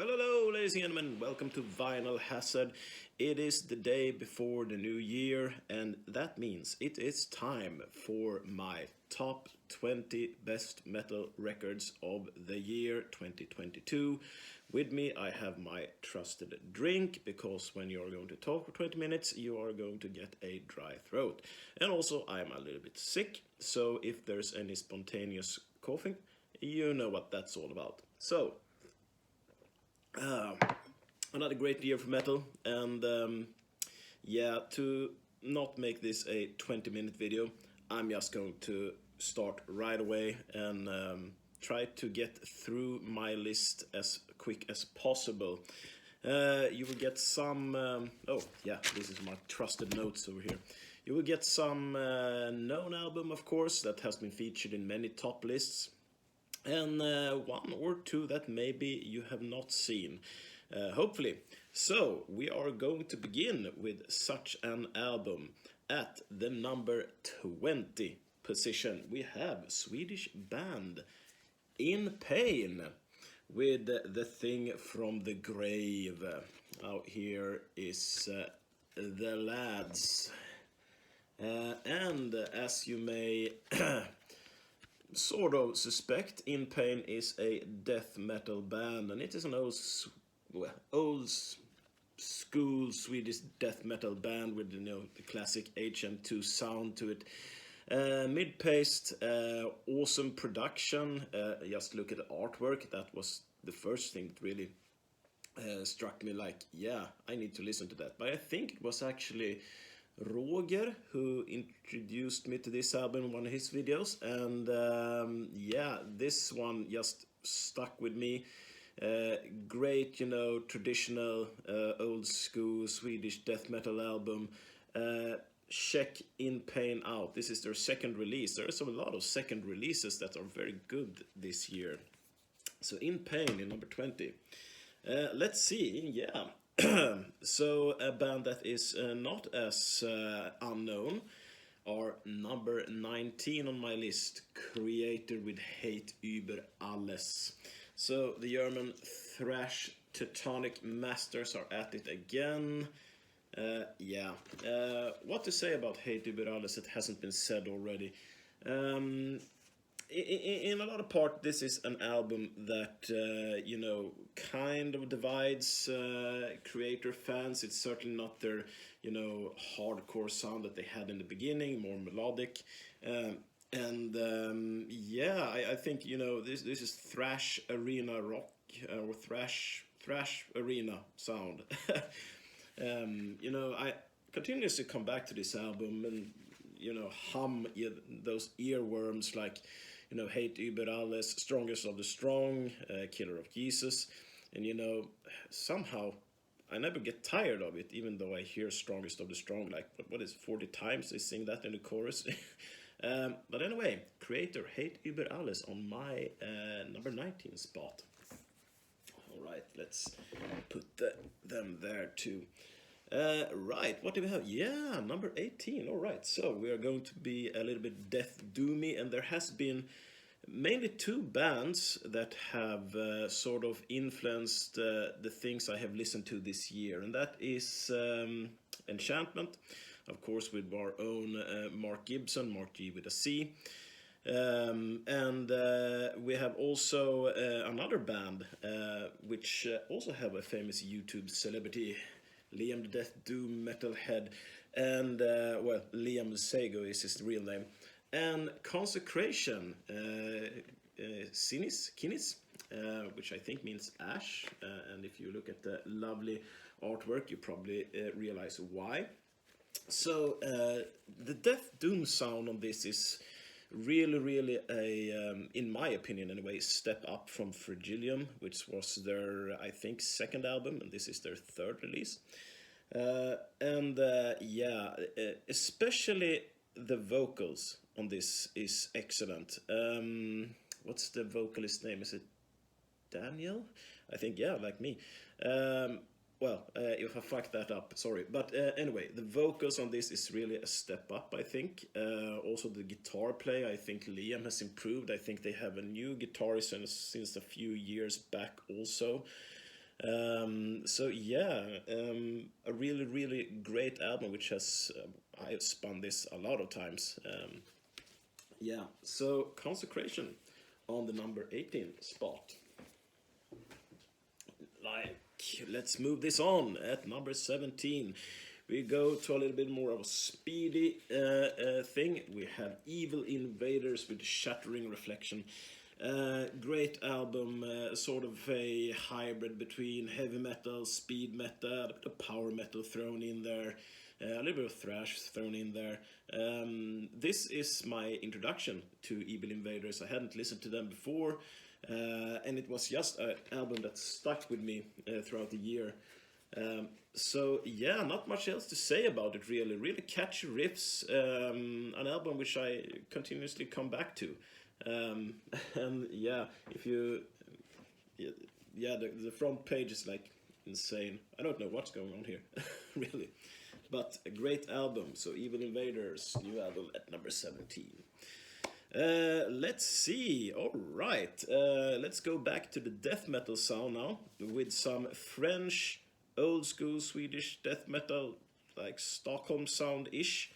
Hello, ladies and gentlemen, welcome to Vinyl Hazard. It is the day before the new year, and that means it is time for my top 20 best metal records of the year 2022. With me, I have my trusted drink, because when you're going to talk for 20 minutes, you are going to get a dry throat. And also, I'm a little bit sick, so if there's any spontaneous coughing, you know what that's all about. So, another great year for metal, and to not make this a 20-minute video, I'm just going to start right away and try to get through my list as quick as possible. You will get some, this is my trusted notes over here. You will get some known album, of course, that has been featured in many top lists. And one or two that maybe you have not seen, hopefully. So, we are going to begin with such an album. At the number 20 position, we have Swedish band In Pain with The Thing from the Grave. Out here is The Lads. And as you may sort of suspect, In Pain is a death metal band, and it is an old school Swedish death metal band with the classic HM2 sound to it. Mid-paced, awesome production. Just look at the artwork. That was the first thing that really struck me, like, yeah, I need to listen to that. But I think it was actually Roger who introduced me to this album in one of his videos, and this one just stuck with me. Great, traditional old school Swedish death metal album. Check In Pain out. This is their second release. There is a lot of second releases that are very good this year. So In Pain in number 20. Let's see, yeah. So a band that is not as unknown are number 19 on my list, Kreator with Hate Über Alles. So the German thrash Teutonic masters are at it again. What to say about Hate Über Alles that hasn't been said already? In a lot of part, this is an album that, kind of divides Kreator fans. It's certainly not their, hardcore sound that they had in the beginning, more melodic. I think, this is thrash arena rock, or thrash arena sound. I continuously come back to this album and, hum those earworms like, Hate Über Alles, Strongest of the Strong, Killer of Jesus. And, somehow I never get tired of it, even though I hear Strongest of the Strong, like, what is 40 times they sing that in the chorus. But anyway, Kreator, Hate Über Alles on my number 19 spot. Alright, let's put them there too. Right, what do we have? Yeah, number 18. Alright, so we are going to be a little bit death doomy, and there has been mainly two bands that have sort of influenced the things I have listened to this year, and that is Enchantment, of course, with our own Mark Gibson, Mark G with a C. We have also another band which also have a famous YouTube celebrity, Liam the Death Doom Metalhead, and Liam Sego is his real name, and Consecration, Cinis, which I think means ash, and if you look at the lovely artwork, you probably realize why. So the Death Doom sound on this is really a, in my opinion anyway, step up from Fragilium, which was their, I think, second album, and this is their third release. Especially the vocals on this is excellent. What's the vocalist name? Is it Daniel? I think, yeah, like me. If I fucked that up, sorry. But anyway, the vocals on this is really a step up, I think. Also the guitar play, I think Liam has improved. I think they have a new guitarist since a few years back also. So yeah, a really, really great album, which has I have spun this a lot of times. Yeah, so Consecration on the number 18 spot. Like, let's move this on at number 17. We go to a little bit more of a speedy thing. We have Evil Invaders with Shattering Reflection. Great album, sort of a hybrid between heavy metal, speed metal, a bit of power metal thrown in there, a little bit of thrash thrown in there. This is my introduction to Evil Invaders. I hadn't listened to them before, and it was just an album that stuck with me throughout the year. So yeah, not much else to say about it really. Really catchy riffs, an album which I continuously come back to. And yeah, if you, yeah, the front page is like insane. I don't know what's going on here, really. But a great album. So Evil Invaders, new album at number 17. Let's see. All right. Let's go back to the death metal sound now with some French, old school Swedish death metal, like Stockholm sound-ish,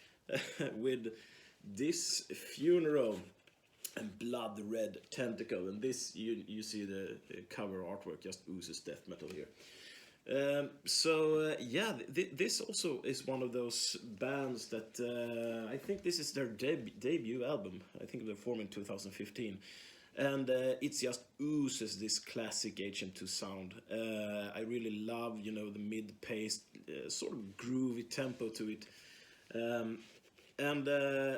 with Disfuneral and Blood Red Tentacle. And this, you see the cover artwork just oozes death metal here. Yeah, this also is one of those bands that I think this is their debut album. I think they formed in 2015. And it just oozes this classic HM2 sound. I really love, you know, the mid-paced, sort of groovy tempo to it. And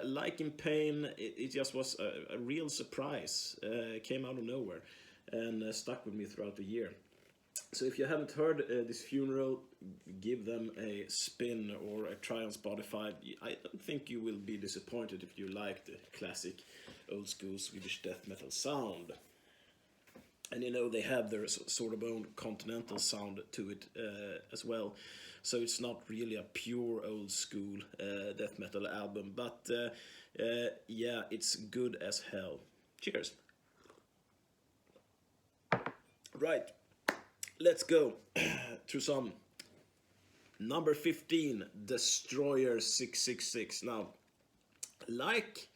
like in Pain, it just was a real surprise. It came out of nowhere and stuck with me throughout the year. So if you haven't heard Disfuneral, give them a spin or a try on Spotify. I don't think you will be disappointed if you like the classic old school Swedish death metal sound. And you know, they have their sort of own continental sound to it as well. So it's not really a pure old school death metal album, but yeah, it's good as hell. Cheers. Right, let's go to some number 15, Deströyer 666. Now, like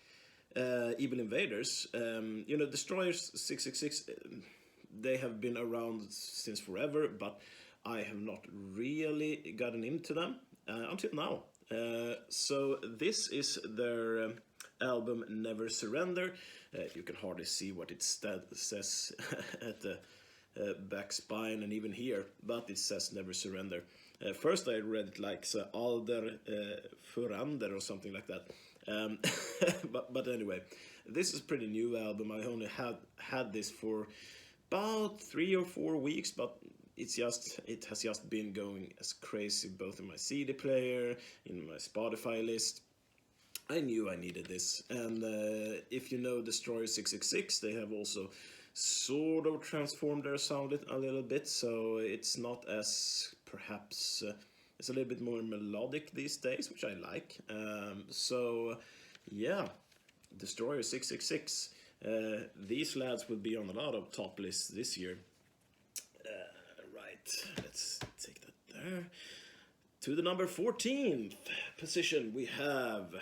Evil Invaders, you know, Deströyer 666, they have been around since forever, but I have not really gotten into them until now. So this is their album Never Surrender. You can hardly see what it says at the back spine and even here, but it says Never Surrender. First I read it like Alder Furander or something like that. But anyway, this is a pretty new album. I only had this for about 3 or 4 weeks, but it has just been going as crazy both in my CD player, in my Spotify list. I knew I needed this, and if you know Deströyer 666, they have also sort of transformed their sound a little bit, so it's not as perhaps it's a little bit more melodic these days, which I like. So yeah, Deströyer 666. These lads will be on a lot of top lists this year. Right, let's take that there. To the number 14th position, we have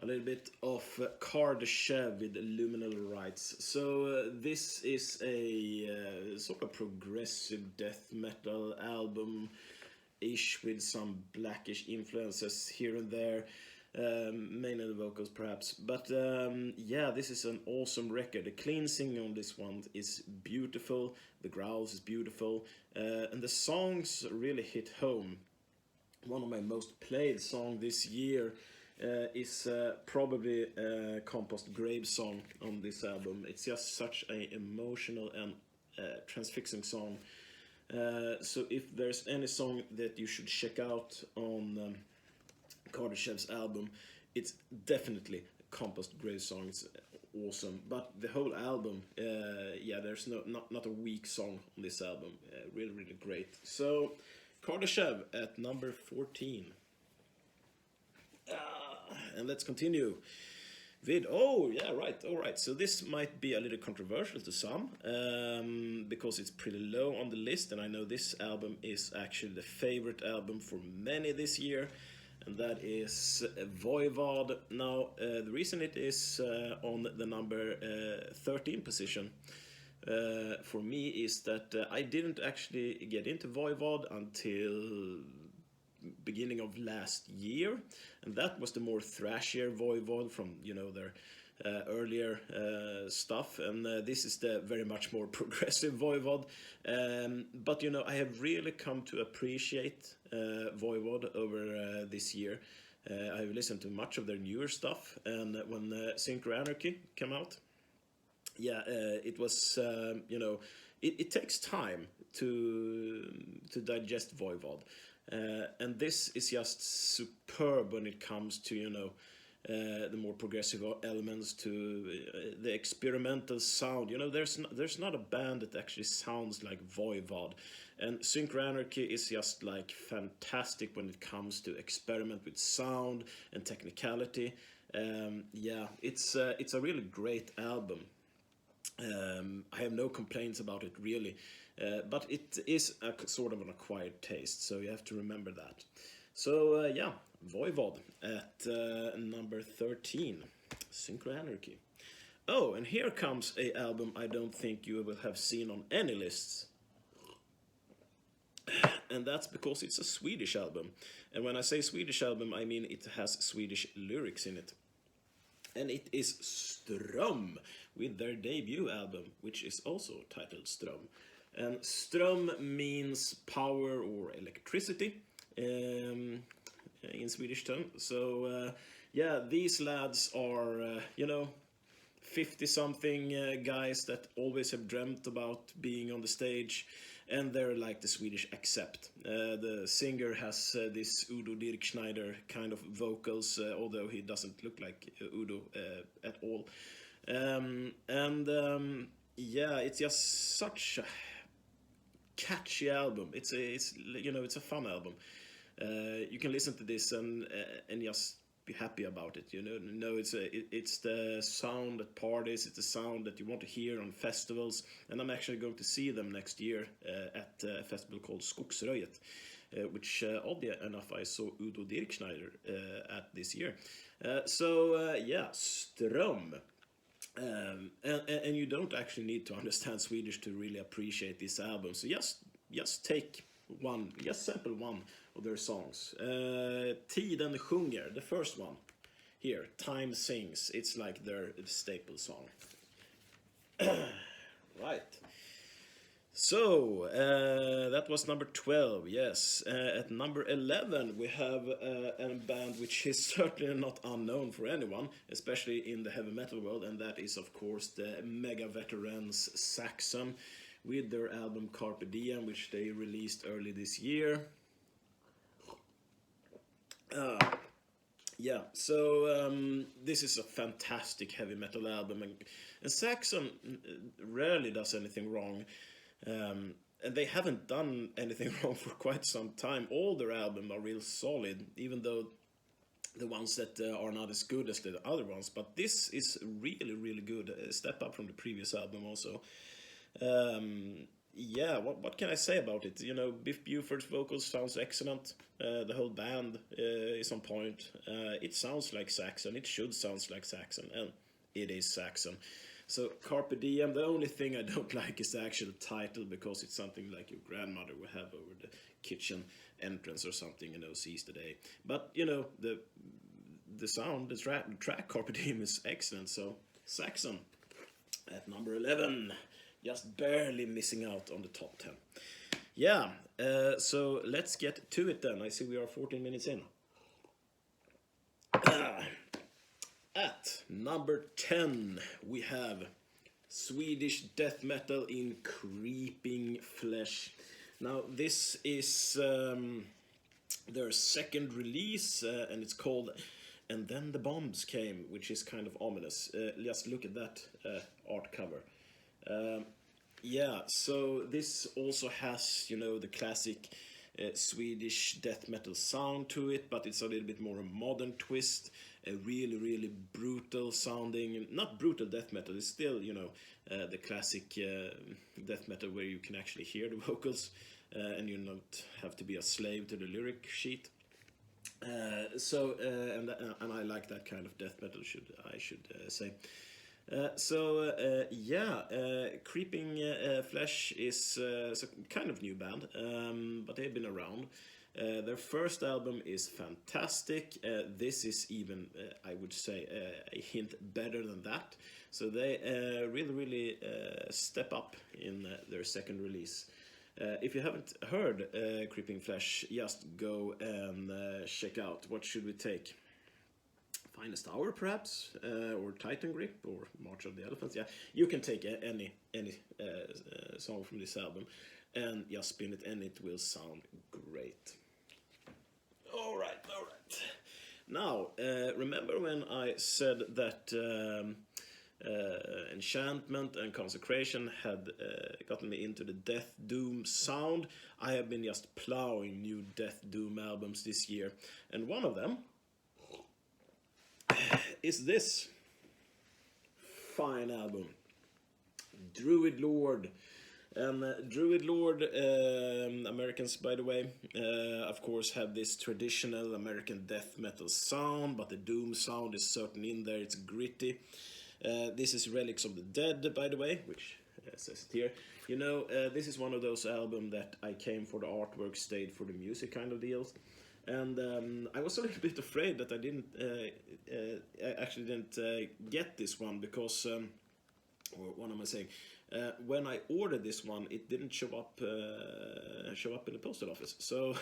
a little bit of Kardashev with Liminal Rites. So this is a sort of progressive death metal album-ish with some blackish influences here and there. Mainly the vocals perhaps, but yeah, this is an awesome record. The clean singing on this one is beautiful, the growls is beautiful, and the songs really hit home. One of my most played songs this year is probably Compost Grave song on this album. It's just such an emotional and transfixing song. So if there's any song that you should check out on Kardashev's album, it's definitely Compost Grave song. It's awesome, but the whole album, yeah, there's not a weak song on this album. Really great. So Kardashev at number 14. And let's continue Oh, yeah, right. All right. So this might be a little controversial to some because it's pretty low on the list, and I know this album is actually the favorite album for many this year, and that is Voivod. Now, the reason it is on the number 13 position for me is that I didn't actually get into Voivod until beginning of last year, and that was the more thrashier Voivod from their earlier stuff, and this is the very much more progressive Voivod. But I have really come to appreciate Voivod over this year. I've listened to much of their newer stuff, and when Synchro Anarchy came out, it was it takes time to digest Voivod. And this is just superb when it comes to the more progressive elements, to the experimental sound. There's not a band that actually sounds like Voivod, and Synchro Anarchy is just like fantastic when it comes to experiment with sound and technicality. It's a really great album. I have no complaints about it really, but it is a sort of an acquired taste, so you have to remember that. So Voivod at number 13, Synchro Anarchy. Oh, and here comes a album I don't think you will have seen on any lists, and that's because it's a Swedish album. And when I say Swedish album, I mean it has Swedish lyrics in it. And it is Ström with their debut album, which is also titled Ström. And Ström means power or electricity in Swedish tongue. So these lads are 50-something guys that always have dreamt about being on the stage, and they're like the Swedish Accept. The singer has this Udo Dirkschneider kind of vocals, although he doesn't look like Udo at all. It's just such a catchy album. It's a fun album. You can listen to this and just be happy about it. It's the sound at parties. It's the sound that you want to hear on festivals. And I'm actually going to see them next year at a festival called Skogsröjet, which oddly enough I saw Udo Dirkschneider at this year. Ström. And you don't actually need to understand Swedish to really appreciate this album. So just take one, just sample one of their songs. Tiden sjunger, the first one. Here, Time Sings. It's like their staple song. Right. So, that was number 12, yes. At number 11, we have a band which is certainly not unknown for anyone, especially in the heavy metal world, and that is, of course, the mega veterans Saxon, with their album Carpe Diem, which they released early this year. This is a fantastic heavy metal album, and Saxon rarely does anything wrong. And they haven't done anything wrong for quite some time. All their albums are real solid, even though the ones that are not as good as the other ones. But this is really, really good. A step up from the previous album also. What can I say about it? Biff Buford's vocals sounds excellent. The whole band is on point. It sounds like Saxon. It should sound like Saxon, and it is Saxon. So Carpe Diem, the only thing I don't like is the actual title, because it's something like your grandmother would have over the kitchen entrance or something, seize the day. But, the sound, the track Carpe Diem is excellent. So Saxon at number 11, just barely missing out on the top 10. So let's get to it then. I see we are 14 minutes in. At number 10, we have Swedish death metal in Creeping Flesh. Now, this is their second release, and it's called And Then the Bombs Came, which is kind of ominous. Just look at that art cover. So this also has, the classic Swedish death metal sound to it, but it's a little bit more a modern twist. a really, really brutal sounding, not brutal death metal, it's still, you know, the classic death metal where you can actually hear the vocals and you don't have to be a slave to the lyric sheet. And I like that kind of death metal, I should say. Creeping Flesh is a kind of new band, but they've been around. Their first album is fantastic. This is even, I would say, a hint better than that. So they really step up in their second release. If you haven't heard Creeping Flesh, just go and check out. What should we take? Finest Hour, perhaps, or Titan Grip, or March of the Elephants. Yeah, you can take any song from this album and just spin it, and it will sound great. All right. Now, remember when I said that Enchantment and Consecration had gotten me into the Death Doom sound? I have been just plowing new Death Doom albums this year, and one of them is this fine album, Druid Lord. And Druid Lord, Americans by the way, of course have this traditional American death metal sound, but the doom sound is certainly in there, it's gritty. This is Relics of the Dead, by the way, which says it here. You know, this is one of those albums that I came for the artwork, stayed for the music kind of deals. And I was a little bit afraid that I actually didn't get this one because, or what am I saying? When I ordered this one, it didn't show up in the postal office. So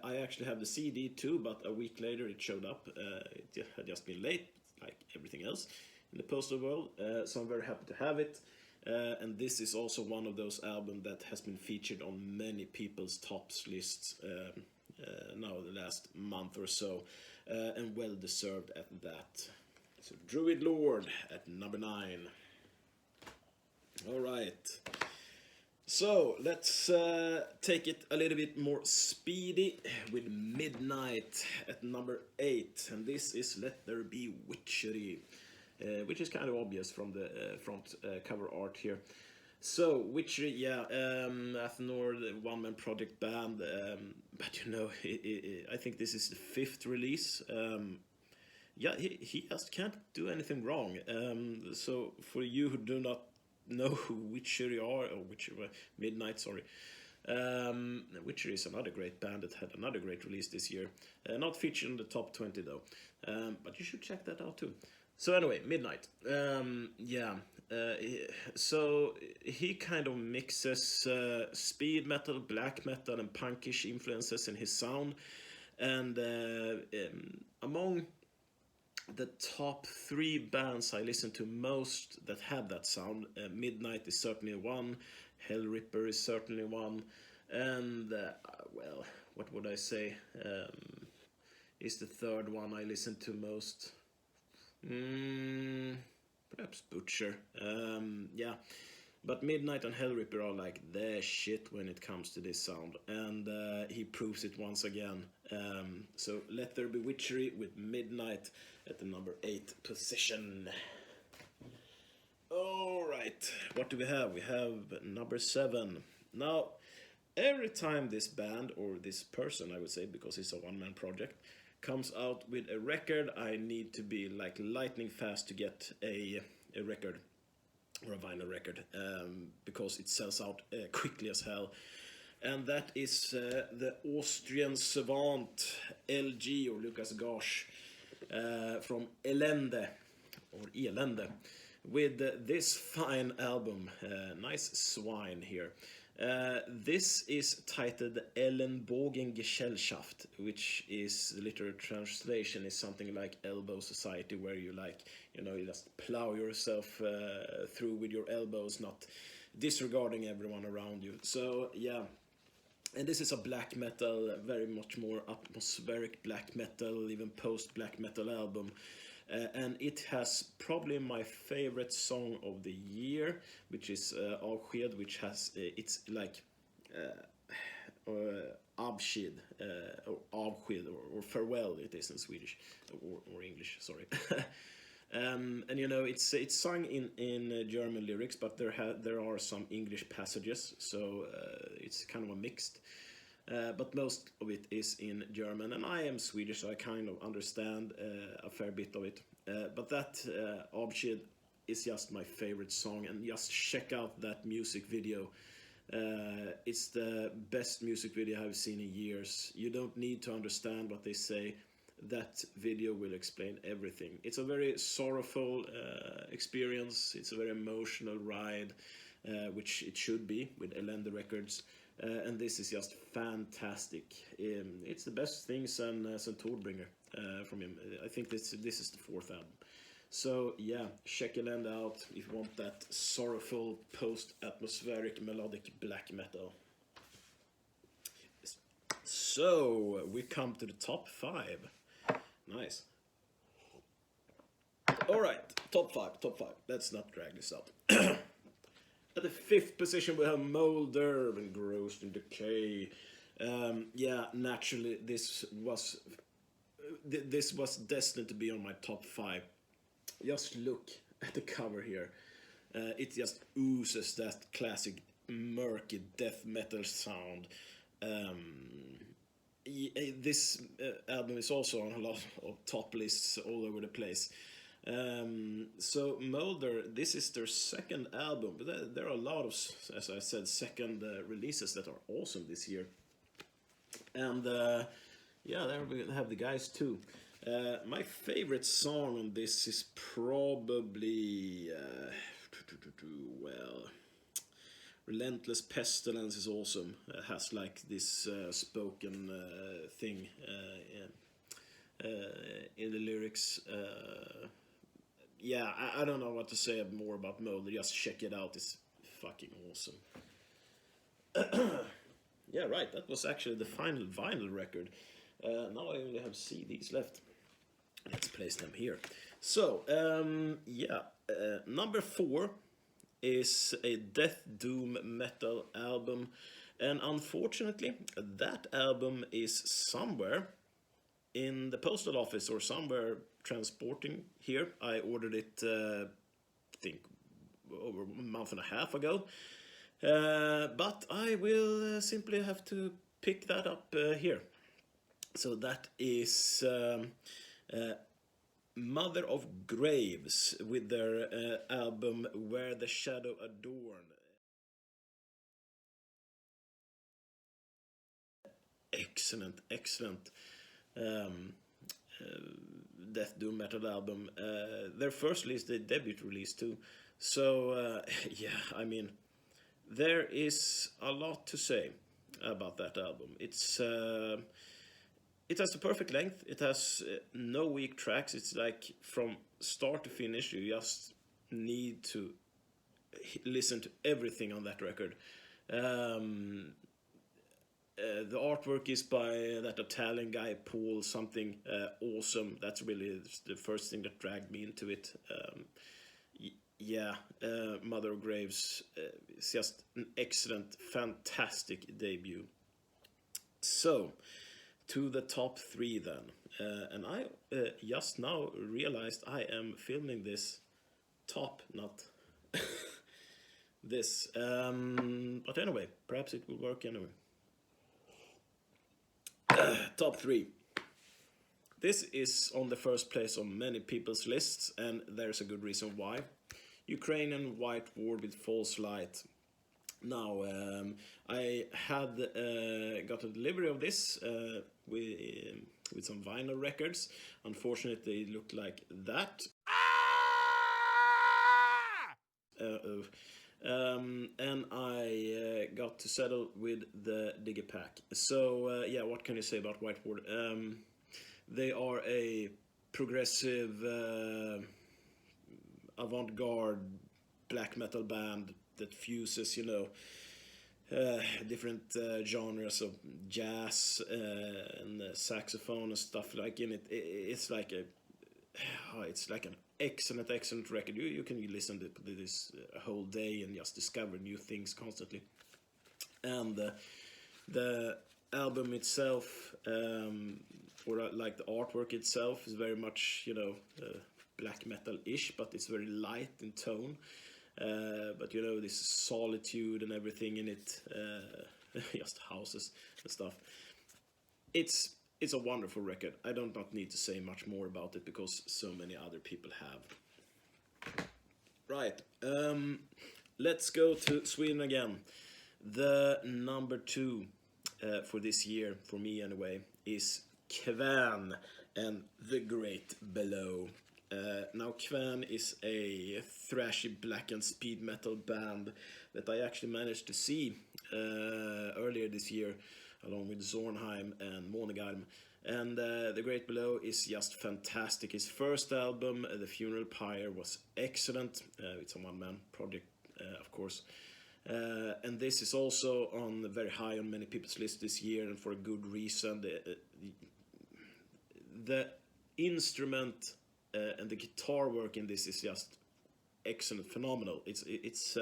I actually have the CD too, but a week later it showed up. It had just been late, like everything else in the postal world. So I'm very happy to have it. And this is also one of those albums that has been featured on many people's tops lists now the last month or so, and well deserved at that. So Druid Lord at number 9. All right, so let's take it a little bit more speedy with Midnight at number 8, and this is Let There Be Witchery, which is kind of obvious from the front cover art here. So Witchery, yeah, Athenor, the one-man project band, but you know, I think this is the 5th release. Yeah, he just can't do anything wrong. So for you who do not know who Witchery are, or Witchery, Midnight, sorry. Witchery is another great band that had another great release this year. Not featured in the top 20 though, but you should check that out too. So anyway, Midnight. So he kind of mixes speed metal, black metal, and punkish influences in his sound. And among the top 3 bands I listen to most that have that sound, Midnight is certainly one, Hellripper is certainly one, and well, what would I say is the third one I listen to most? Perhaps Butcher. Yeah, but Midnight and Hellripper are like the shit when it comes to this sound, and he proves it once again. So Let There Be Witchery with Midnight at the number 8 position. Alright, what do we have? We have number 7. Now, every time this band, or this person I would say, because it's a one-man project, comes out with a record, I need to be like lightning fast to get a record, or a vinyl record, because it sells out quickly as hell. And that is the Austrian savant LG, or Lucas Gash, from Ellende, or Ellende, with this fine album, nice swine here. This is titled Ellenbogengesellschaft, which is, the literal translation is something like elbow society, where you you just plow yourself through with your elbows, not disregarding everyone around you. So yeah, and this is a black metal, very much more atmospheric black metal, even post-black metal album. And it has probably my favorite song of the year, which is Avsked, which has, it's like Avsked, or Avsked, or farewell it is in Swedish, or English, sorry. And you know, it's sung in German lyrics, but there are some English passages, so it's kind of a mixed. But most of it is in German, and I am Swedish, so I kind of understand a fair bit of it. But that Avsked is just my favorite song, and just check out that music video. It's the best music video I've seen in years. You don't need to understand what they say. That video will explain everything. It's a very sorrowful experience. It's a very emotional ride, which it should be with Ellende records. And this is just fantastic. It's the best thing since Tordbringer from him. I think this is the 4th album. So yeah, check Ellende out if you want that sorrowful, post-atmospheric, melodic black metal. So we come to the top 5. Nice. Alright, top 5. Let's not drag this out. At the 5th position we have Molder, Engrossed, and Decay. Yeah, naturally this was destined to be on my top 5. Just look at the cover here. It just oozes that classic murky death metal sound. This album is also on a lot of top lists all over the place. So Molder, this is their 2nd album, but there are a lot of, as I said, second releases that are awesome this year. And yeah, there we have the guys too. My favorite song on this is probably well, Relentless Pestilence is awesome. It has like this spoken thing in the lyrics. Yeah, I don't know what to say more about Molder. Just check it out. It's fucking awesome. Yeah, right. That was actually the final vinyl record. Now I only have CDs left. Let's place them here. So, yeah. Number 4 is a death doom metal album. And unfortunately, that album is somewhere in the postal office or somewhere transporting here. I ordered it, I think, over a month and a half ago. But I will simply have to pick that up here. So that is Mother of Graves with their album Where the Shadow Adorn. Excellent death doom metal album. Their first release, the debut release too. So yeah, I mean, there is a lot to say about that album. It's it has the perfect length. It has no weak tracks. It's like from start to finish, you just need to listen to everything on that record. The artwork is by that Italian guy, Paul something, awesome. That's really the first thing that dragged me into it. Yeah, Mother of Graves is just an excellent, fantastic debut. So, to the top 3 then. And I just now realized I am filming this top, not this. But anyway, perhaps it will work anyway. Top 3. This is on the first place on many people's lists, and there's a good reason why. Ukrainian White Ward with False Light. Now, I had got a delivery of this with some vinyl records. Unfortunately, it looked like that. And I got to settle with the Digipack. So yeah, what can you say about White Ward? They are a progressive avant-garde black metal band that fuses, you know, different genres of jazz and saxophone and stuff like in it. It's like an excellent record. You can listen to this a whole day and just discover new things constantly. And the album itself, or like the artwork itself, is very much, you know, black metal-ish, but it's very light in tone. But you know, this solitude and everything in it, just houses and stuff. It's a wonderful record. I don't not need to say much more about it because so many other people have. Right, let's go to Sweden again. The number 2 for this year, for me anyway, is Kvän and The Great Below. Now Kvän is a thrashy black and speed metal band that I actually managed to see earlier this year, along with Zornheim and Monogarm. And The Great Below is just fantastic. His first album, The Funeral Pyre, was excellent. It's a one-man project, of course. And this is also on very high on many people's list this year, and for a good reason. The instrument and the guitar work in this is just excellent, phenomenal. It's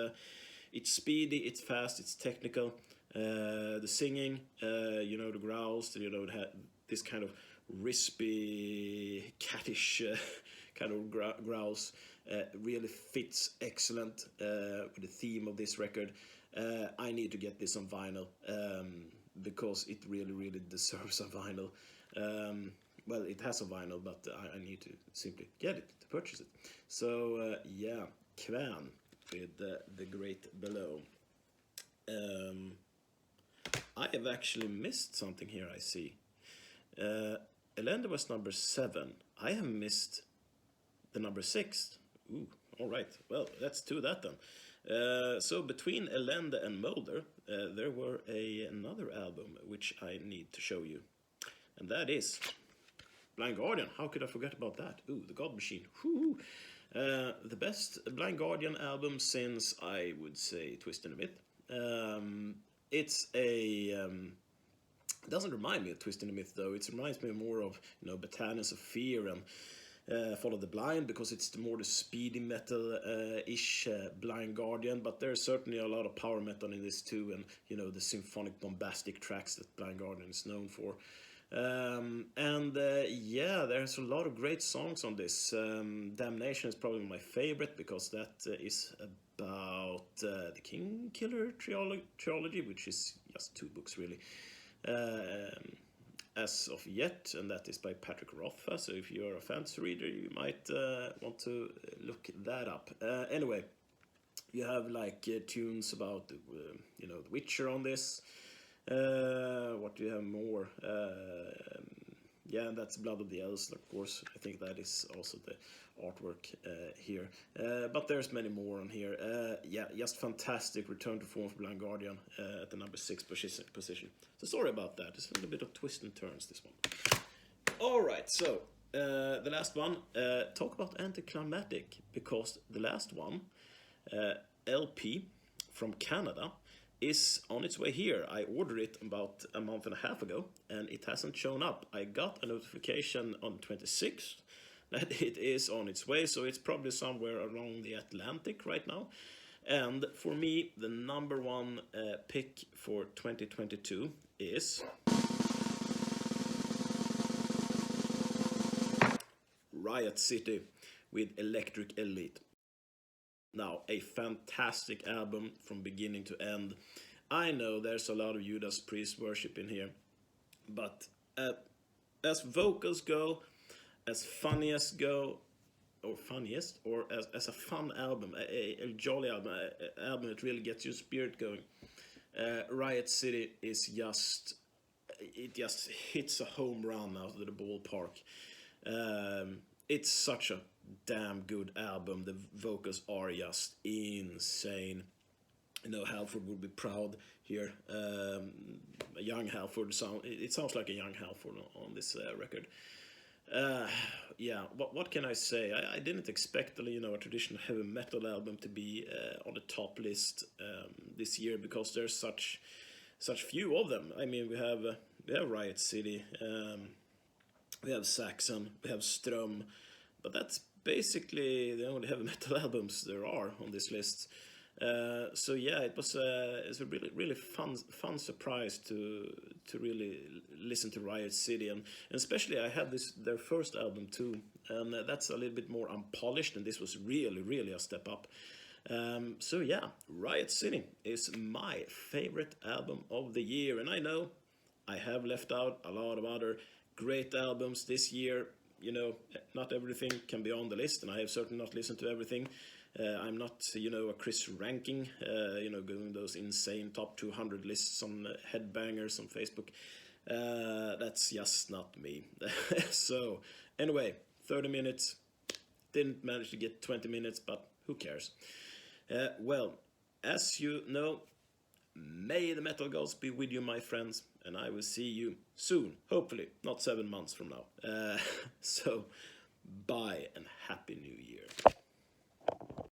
speedy, it's fast, it's technical. The singing, you know, the growls, you know, this kind of rispy, cattish kind of growls really fits excellent with the theme of this record. I need to get this on vinyl because it really, really deserves a vinyl. Well, it has a vinyl, but I need to simply get it, to purchase it. So, yeah, Kvän with The Great Below. I have actually missed something here, I see. Ellende was number 7. I have missed the number 6. Ooh, alright. Well, let's do that then. So between Ellende and Mulder, there were another album which I need to show you. And that is Blind Guardian. How could I forget about that? Ooh, The God Machine. Whoo! The best Blind Guardian album since, I would say, Twist in the Myth. It's it doesn't remind me of Twist in the Myth, though. It reminds me more of, you know, Battalions of Fear and Follow the Blind, because it's more the speedy metal-ish Blind Guardian, but there's certainly a lot of power metal in this too, and, you know, the symphonic bombastic tracks that Blind Guardian is known for. Yeah, there's a lot of great songs on this. Damnation is probably my favorite, because that is about the King Killer trilogy, which is just 2 books really, as of yet, and that is by Patrick Rothfuss. So if you're a fantasy reader, you might want to look that up. Anyway, you have like tunes about you know, the Witcher on this. What do you have more? Yeah, and that's Blood of the Elves, of course. I think that is also the artwork here. But there's many more on here. Yeah, just fantastic return to form for Blind Guardian at the number 6 position. So sorry about that. It's a little bit of twist and turns, this one. Alright, so the last one. Talk about anticlimactic, because the last one, LP from Canada, is on its way here. I ordered it about a month and a half ago, and it hasn't shown up. I got a notification on 26th that it is on its way, so it's probably somewhere around the Atlantic right now. And for me, the number 1 pick for 2022 is Riot City with Electric Elite. Now, a fantastic album from beginning to end. I know there's a lot of Judas Priest worship in here, but as vocals go, as funniest go, or funniest, or as a fun album, a jolly album, an album that really gets your spirit going, Riot City is just, it just hits a home run out of the ballpark. It's such a damn good album. The vocals are just insane. You know, Halford would be proud here. A young Halford sound. It sounds like a young Halford on this record. Yeah, what can I say? I didn't expect, you know, a traditional heavy metal album to be on the top list this year, because there's such few of them. I mean, we have Riot City, we have Saxon, we have Ström, but that's basically the only heavy metal albums there are on this list. So yeah, it's a really fun surprise to really listen to Riot City, and especially I had their first album too, and that's a little bit more unpolished, and this was really a step up. So yeah, Riot City is my favorite album of the year, and I know I have left out a lot of other great albums this year. You know, not everything can be on the list, and I have certainly not listened to everything. I'm not, a Chris ranking, going those insane top 200 lists on Headbangers on Facebook. That's just not me. So, anyway, 30 minutes. Didn't manage to get 20 minutes, but who cares? Well, as you know, may the metal gods be with you, my friends, and I will see you soon. Hopefully, not 7 months from now. So, bye and Happy New Year.